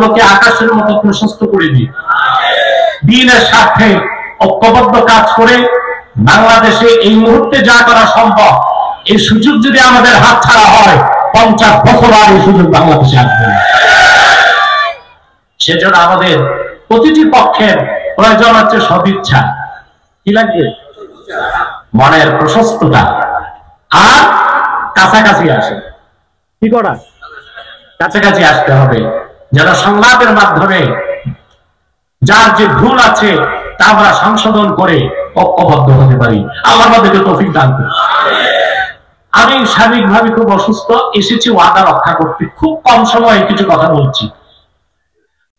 জমিনগুলোকে আকাশের মতো প্রশস্ত করে দিই। দ্বীনের স্বার্থে ঐক্যবদ্ধ কাজ করে বাংলাদেশে এই মুহূর্তে যা করা সম্ভব, এই সুযোগ যদি আমাদের হাতছাড়া হয় 50 বছর আর এই সুযোগ বাংলাদেশে আসবে না। সেজন্য আমাদের প্রতিটি পক্ষের প্রয়োজন হচ্ছে সদিচ্ছা, কি লাগবে? মনের প্রশস্ততা, আর কাছাকাছি আসে। কি করা? কাছাকাছি আসতে হবে, যেন সংলাপের মাধ্যমে যার যে ভুল আছে তা আমরা সংশোধন করে ঐক্যবদ্ধ হতে পারি। আল্লাহ আমাদেরকে তৌফিক দান করুন। আমি শারীরিকভাবে খুব অসুস্থ, এসেছি ওয়াদা রক্ষা করতে। খুব কম সময়ে কিছু কথা বলছি।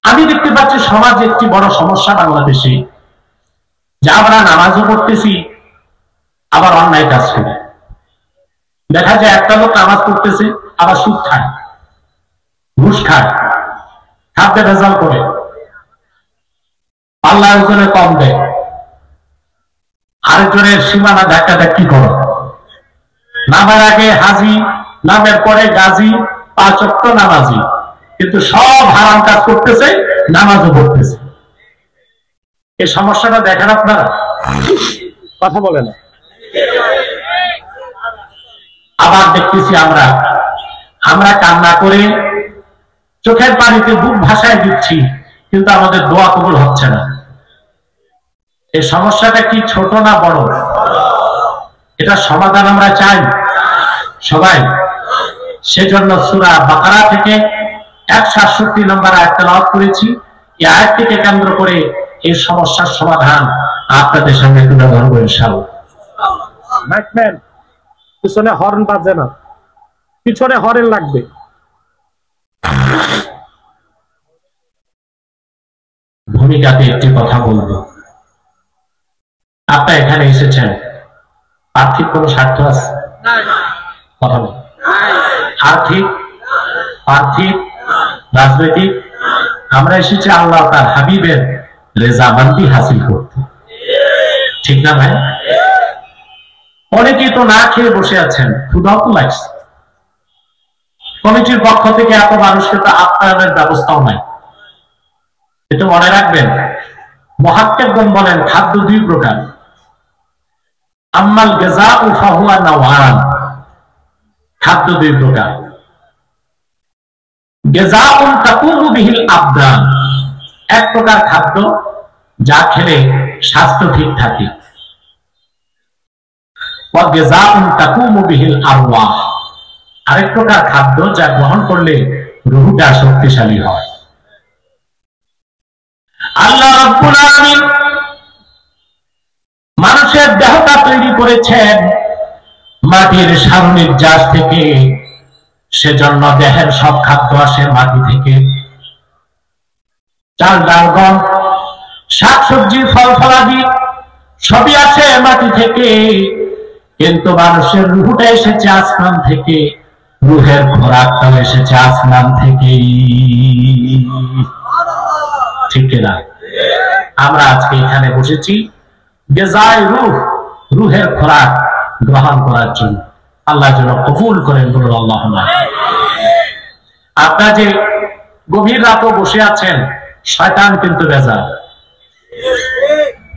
আমি দেখতে পাচ্ছি সমাজে একটি বড় সমস্যা বাংলাদেশে, যা আমরা নামাজও পড়তেছি আবার অন্যায় কাজ করে। দেখা যায় একটা লোক নামাজ পড়তেছে আবার সুদ খায়, ঘুষ খায়, খাদ্যে ভেজাল করে, পাল্লার ওজনে কম দেয়, আরেকজনের সীমানা ধাক্কা ধাক্কি করে। নামের আগে হাজি, নামের পরে গাজী, 5 ওয়াক্ত নামাজি, কিন্তু সব হারাম কাজ করতেছে, নামাজও পড়তেছে। এই সমস্যাটা দেখেন আপনারা? কথা বলে না। আবার দেখতেছি আমরা কান্না করে চোখের পানিতে বুক ভাসায় দিচ্ছি, কিন্তু আমাদের দোয়া কবুল হচ্ছে না। এই সমস্যাটা কি ছোট না বড়? এটা সমাধান আমরা চাই সবাই। সেজন্য সূরা বাকারা থেকে 168 নম্বর আয়াত তেলাওয়াত করেছি। এই আয়াতটিকে কেন্দ্র করে এই সমস্যার সমাধান আপনাদের সামনে তুলে ধরবো ইনশাআল্লাহ। ম্যাকম্যান, পিছনে হর্ন বাজে না, পিছনে হর্ন লাগবে। ভূমিকাতে একটি কথা বলবো। আপনারা এখানে এসেছেন, আর্থিক কোন স্বার্থ আছে? কথা বল। আর্থিক, রাজনৈতিক? আমরা এসেছি আল্লাহ তার হাবিবের রেজামান্দি হাসিল করতে, ঠিক না ভাই? অনেকেই তো না খেয়ে বসে আছেন, ক্ষুধাও তো লাগছে। কমিটির পক্ষ থেকে এত মানুষকে তো আপ্যায়নের ব্যবস্থাও নাই। এটা মনে রাখবেন। মুহাক্কিকগণ বলেন খাদ্য 2 প্রকার। আম্মাল গাযাউ ফাহুয়া নাওয়ান, খাদ্য 2 প্রকার। গাযাউন তাকুমু বিহিল আবদান, এক প্রকার খাদ্য যা খেলে স্বাস্থ্য ঠিক থাকে। ওয়া গাযাউন তাকুমু বিহিল আরওয়াহ, আরেক প্রকার খাদ্য যা গ্রহণ করলে রূহটা শক্তিশালী হয়। আল্লাহ রাব্বুল আলামিন মানুষের দেহটা তৈরি করেছেন মাটির সারনির্যাস থেকে, সেজন্য দেহের সব খাদ্য আসে মাটি থেকে। চাল, ডাল, গম, শাকসবজি, ফল ফলাদি সবই আসে মাটি থেকে, কিন্তু মানুষের রূহটা এসেছে আসমান থেকে, রূহের খোরাকটাও এসেছে আসমান থেকে, ঠিক না? আমরা আজকে এখানে বসেছি গেজায় রূহ, রূহের খোরাক গ্রহণ করার জন্য। আল্লাহ যেন কবুল করেন, বলুন আল্লাহুম্মা। আপনারা যে গভীর রাতও বসে আছেন, শয়তান কিন্তু বেজার,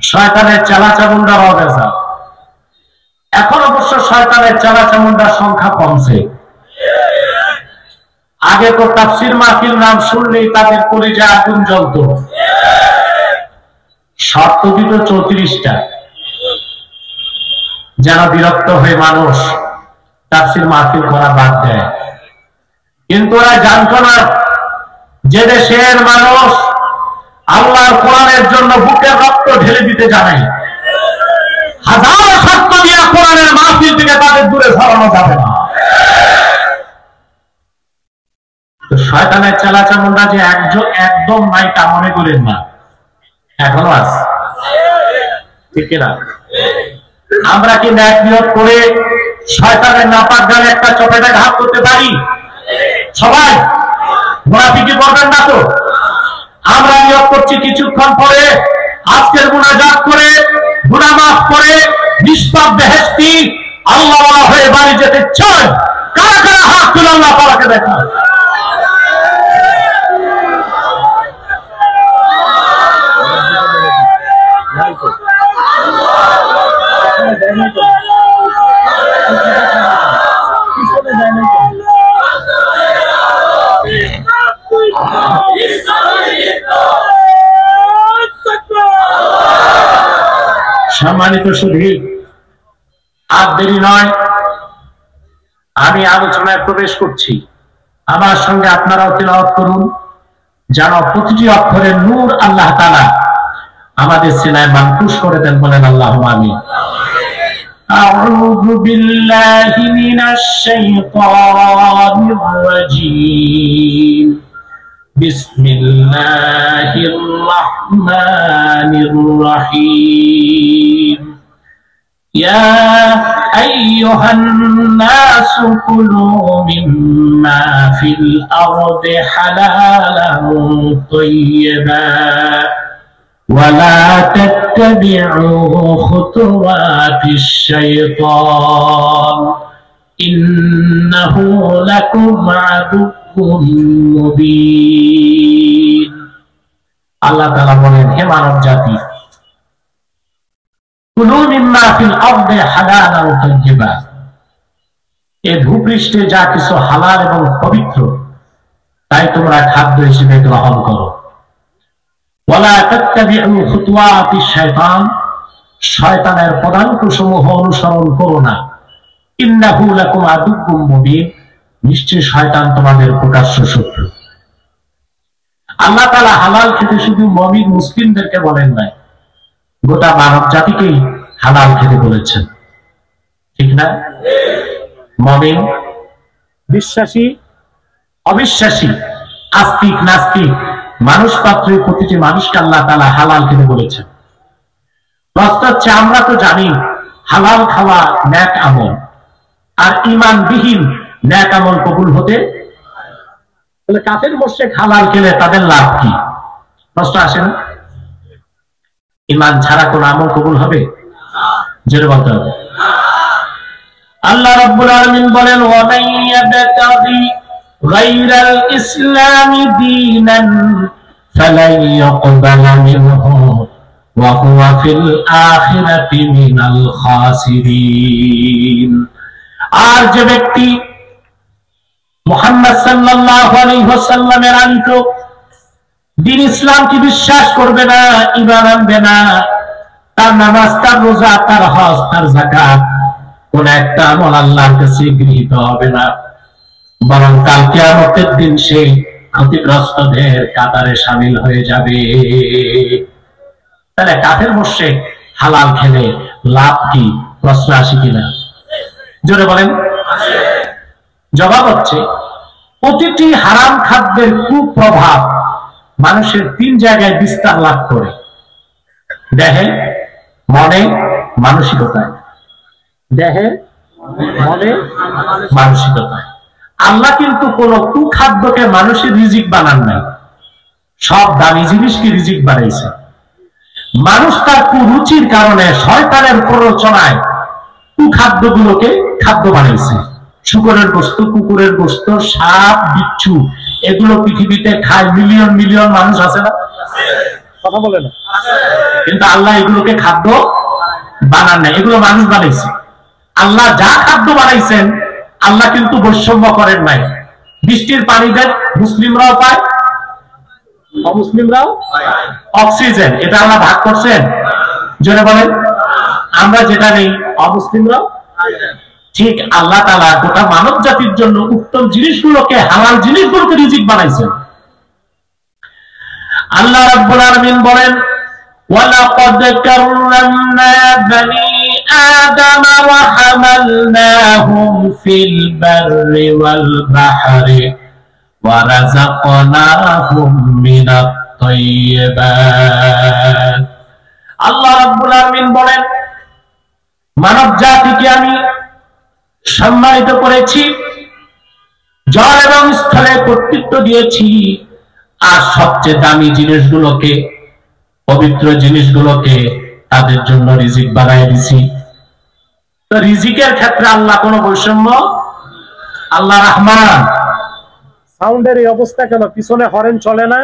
শয়তানের চালাচামুন্ডারাও বেজার। এখন অবশ্য শয়তানের চালাচামুন্ডার সংখ্যা কমছে। আগে তো তাফসীর মাহফিল নাম শুনলেই তাদের কলিজায় আগুন জ্বলতো। শর্ত দিত 34টা, যেন বিরক্ত হয়ে মানুষ তাফসীর মাহফিল করা বাদ দেয়। কিন্তু ওরা জানতো না যে দেশের মানুষ আল্লাহর কোরআনের জন্য বুকের রক্ত ঢেলে দিতে জানে, হাজার শর্ত দিয়ে কোরআনের মাহফিল থেকে তাদের দূরে সরানো যাবে না। তো শয়তানের চালাচামুন্ডা যে একদম নাই তা মনে করেন না, এখনো আছে, ঠিক না? আমরা কি ন্যাক নিয়ত করে শয়তানের নাপাক গানে একটা চপেটা ঘাত করতে পারি? সবাই মুনাফিকি করবেন না তো? আমরা নিয়ত করছি কিছুক্ষণ পরে আজকের মুনাজাত করে গুনাহ মাফ করে নিষ্পাপ বেহেশতি আল্লাহ ওয়ালা হয়ে বাড়ি যেতে চান? কারা কারা হাত তুলে আল্লাহ তাআলাকে দেখান। সম্মানিত সুধী, আর দেরি নয়, আমি আলোচনায় প্রবেশ করছি। আমার সঙ্গে আপনারাও তিলাওয়াত করুন, যেন প্রতিটি অক্ষরের নূর আল্লাহ তাআলা আমাদের সিনায় মানকুশ করে দেন। বলেন আল্লাহুম্মা আমিন। আউযু বিল্লাহি মিনাশ শাইতানির রাজীম। বিসমিল্লাহির রাহমানির রহিম। ইয়া আইয়ুহান নাসু কুলু মিম্মা ফিল আরদি হালালান তাইয়্যিবা ولا تتبعوا خطوات الشيطان إنه لكم عدو مبين। আল্লাহ তাআলা বলেন, হে মানব জাতি, কুলু মিম্মা ফিল আরদি হালালান তাইয়্যিবা, এই ভূপৃষ্ঠে যা কিছু হালাল এবং পবিত্র তাই তোমরা খাদ্য হিসেবে গ্রহণ করো। ওয়ালা তাত্তাবিউ খুতুওয়াতিশ শাইতান, শয়তানের পদাঙ্কসমূহ অনুসরণ করো না। ইন্নাহু লাকুম আদুউম মুবিন, নিশ্চয় শয়তান তোমাদের প্রকাশ্য শত্রু। আল্লাহ তাআলা হালাল খেতে শুধু মুমিন মুসলিমদেরকে বলেন নাই, গোটা মানব জাতিকেই হালাল খেতে বলেছেন, ঠিক না? মুমিন, বিশ্বাসী, অবিশ্বাসী, আস্তিক, নাস্তিক, মানুষ পাত্রের প্রতিটি মানুষকে আল্লাহ তাআলা হালাল খেতে বলেছেন। প্রশ্ন হচ্ছে, আমরা তো জানি হালাল খাওয়া নেক আমল, আর ঈমানবিহীন নেক আমল কবুল হতে, তাহলে কাফের মুশরিক হালাল খেলে তাদের লাভ কি? প্রশ্ন আসে না? ঈমান ছাড়া কোন আমল কবুল হবে? জোরে বলতে হবে। আল্লাহ রাব্বুল আলামিন বলেন, ওয়া মান ইয়াবতাগি গায়রাল ইসলামি দীনান ফালান ইয়াকবালা মিনহু ওয়া হুয়া ফিল আখিরাতি মিনাল খাসিরিন। আর যে ব্যক্তি মুহাম্মদ সাল্লাল্লাহু আলাইহি ওয়াসাল্লামের আনিত দ্বীন ইসলামকে বিশ্বাস করবে না, ঈমান আনবে না, তার নামাজ, তার রোজা, তার হজ, তার যাকাত, কোন একটা আমল আল্লাহর কাছে গৃহীত হবে না, বরং কাল কিয়ামতের দিন সেই ক্ষতিগ্রস্তদের কাতারে শামিল হয়ে যাবে। তাহলে কাফের মুশরিক হালাল খেলে লাভ কি? প্রশ্ন আসে কিনা? জোরে বলেন। জবাব হচ্ছে, প্রতিটি হারাম খাদ্যের কুপ্রভাব মানুষের তিন জায়গায় বিস্তার লাভ করে: দেহে, মনে, মানসিকতায়। দেহে, মনে, মানসিকতায়। আল্লাহ কিন্তু কোন কুখাদ্যকে মানুষের রিজিক বানান নাই, সব দামি জিনিসকে রিজিক বানাইছে। মানুষ তার কুরুচির কারণে শয়তানের প্ররোচনায় কুখাদ্যগুলোকে খাদ্য বানাইছে। শুকরের গোশত, কুকুরের গোশত, সাপ, বিচ্ছু, এগুলো পৃথিবীতে খায় মিলিয়ন মিলিয়ন মানুষ, আছে না? কথা বলে না। কিন্তু আল্লাহ এগুলোকে খাদ্য বানান নাই, এগুলো মানুষ বানাইছে। আল্লাহ যা খাদ্য বানাইছেন, আল্লাহ কিন্তু বৈষম্য করেন নাই। বৃষ্টির পানি দেন, মুসলিমরাও পায়, অমুসলিমরাও। অক্সিজেন, এটা আল্লাহ ভাগ করছেন? জোরে বলেন। আমরা যেটা নেই, অমুসলিমরাও। ঠিক আল্লাহ তাআলা গোটা মানব জাতির জন্য উত্তম জিনিসগুলোকে, হালাল জিনিসগুলোকে রিজিক বানাইছেন। আল্লাহ রাব্বুল আলামিন বলেন, ওয়ালাকাদ কাররামনা বানি আদম ওয়া হামালনাহুম ফিল বাররি ওয়াল বাহরি ওয়া রাযাকনাহুম মিনাত তাইয়্যিবাত। আল্লাহ রাব্বুল আলামিন বলেন, মানব জাতিকে আমি সম্মানিত করেছি, জল এবং স্থলে কর্তৃত্ব দিয়েছি, আর সবচেয়ে দামি জিনিসগুলোকে, পবিত্র জিনিসগুলোকে তাদের জন্য রিজিক বানাই দিছি। তো রিজিকের ক্ষেত্রে আল্লাহ কোনো বৈষম্য? আল্লাহ রহমান। সাউন্ডের এই অবস্থা কেন? পিছনে হরেন চলে না?